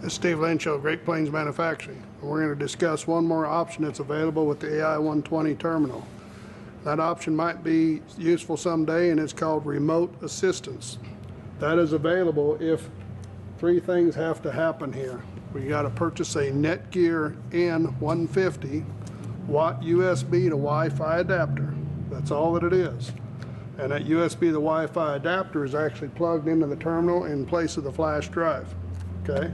This is Steve Lynch of Great Plains Manufacturing. And we're going to discuss one more option that's available with the AI 120 terminal. That option might be useful someday, and it's called remote assistance. That is available if three things have to happen here. We got to purchase a Netgear N150 watt USB to Wi-Fi adapter. That's all that it is. And that USB to Wi-Fi adapter is actually plugged into the terminal in place of the flash drive. Okay?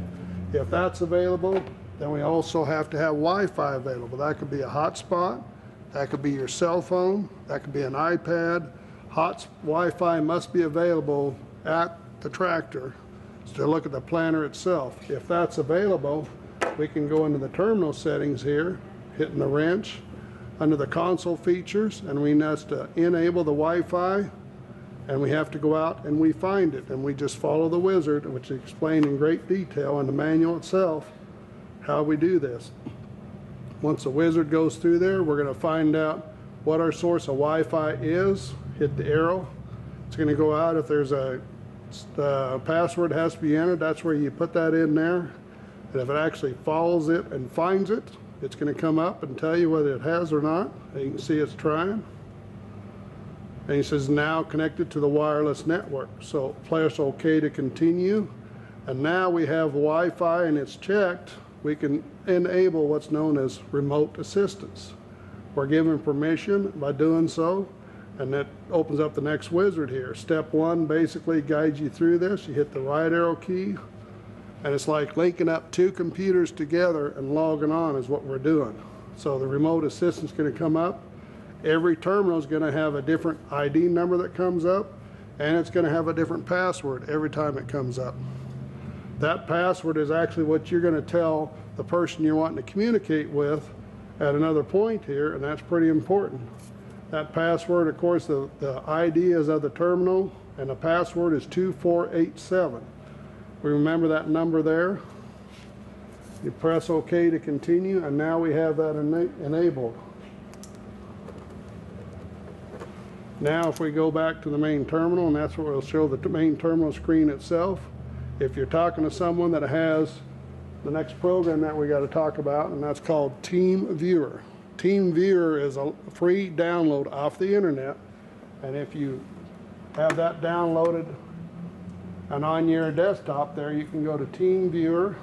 If that's available, then we also have to have Wi-Fi available. That could be a hotspot, that could be your cell phone, that could be an iPad. Wi-Fi must be available at the tractor to look at the planter itself. If that's available, we can go into the terminal settings here, hitting the wrench, under the console features, and we need to enable the Wi-Fi, and we have to go out and we find it, and we just follow the wizard, which is explained in great detail in the manual itself how we do this. Once the wizard goes through there, we're going to find out what our source of Wi-Fi is. Hit the arrow. It's going to go out if there's a password has to be entered. That's where you put that in there, and if it actually follows it and finds it, it's going to come up and tell you whether it has or not. And you can see it's trying. And he says now connected to the wireless network. So press OK to continue. And now we have Wi-Fi and it's checked. We can enable what's known as remote assistance. We're given permission by doing so, and that opens up the next wizard here. Step one basically guides you through this. You hit the right arrow key, and it's like linking up two computers together and logging on is what we're doing. So the remote assistance is going to come up. Every terminal is going to have a different ID number that comes up, and it's going to have a different password every time it comes up. That password is actually what you're going to tell the person you're wanting to communicate with at another point here, and that's pretty important. That password, of course, the ID is of the terminal, and the password is 2487. We remember that number there. You press OK to continue, and now we have that enabled. Now if we go back to the main terminal, and that's where it'll show the main terminal screen itself. If you're talking to someone that has the next program that we got to talk about, and that's called TeamViewer. TeamViewer is a free download off the internet, and if you have that downloaded and on your desktop there, you can go to TeamViewer.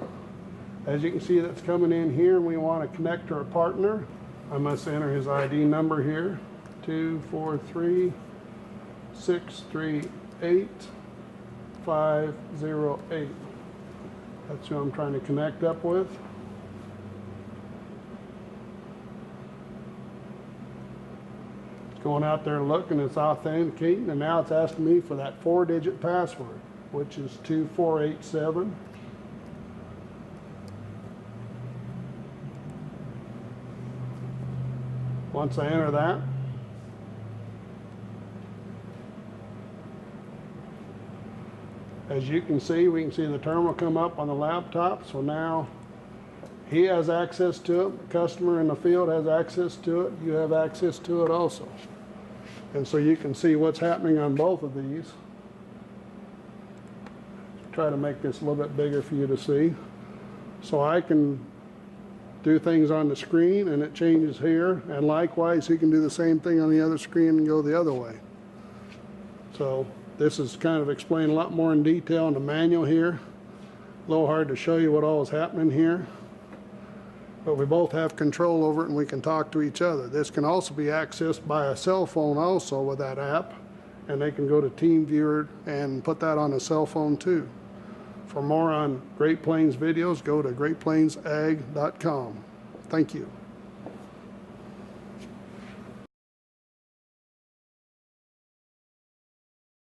As you can see, that's coming in here, and we want to connect to our partner. I must enter his ID number here. 243-638-508. That's who I'm trying to connect up with. It's going out there looking, it's authenticating, and now it's asking me for that 4-digit password, which is 2487. Once I enter that, as you can see, we can see the terminal come up on the laptop. So now he has access to it. The customer in the field has access to it. You have access to it also. And so you can see what's happening on both of these. Try to make this a little bit bigger for you to see. So I can do things on the screen and it changes here. And likewise, he can do the same thing on the other screen and go the other way. So this is kind of explained a lot more in detail in the manual here. A little hard to show you what all is happening here, but we both have control over it and we can talk to each other. This can also be accessed by a cell phone also with that app, and they can go to TeamViewer and put that on a cell phone too. For more on Great Plains videos, go to greatplainsag.com. Thank you.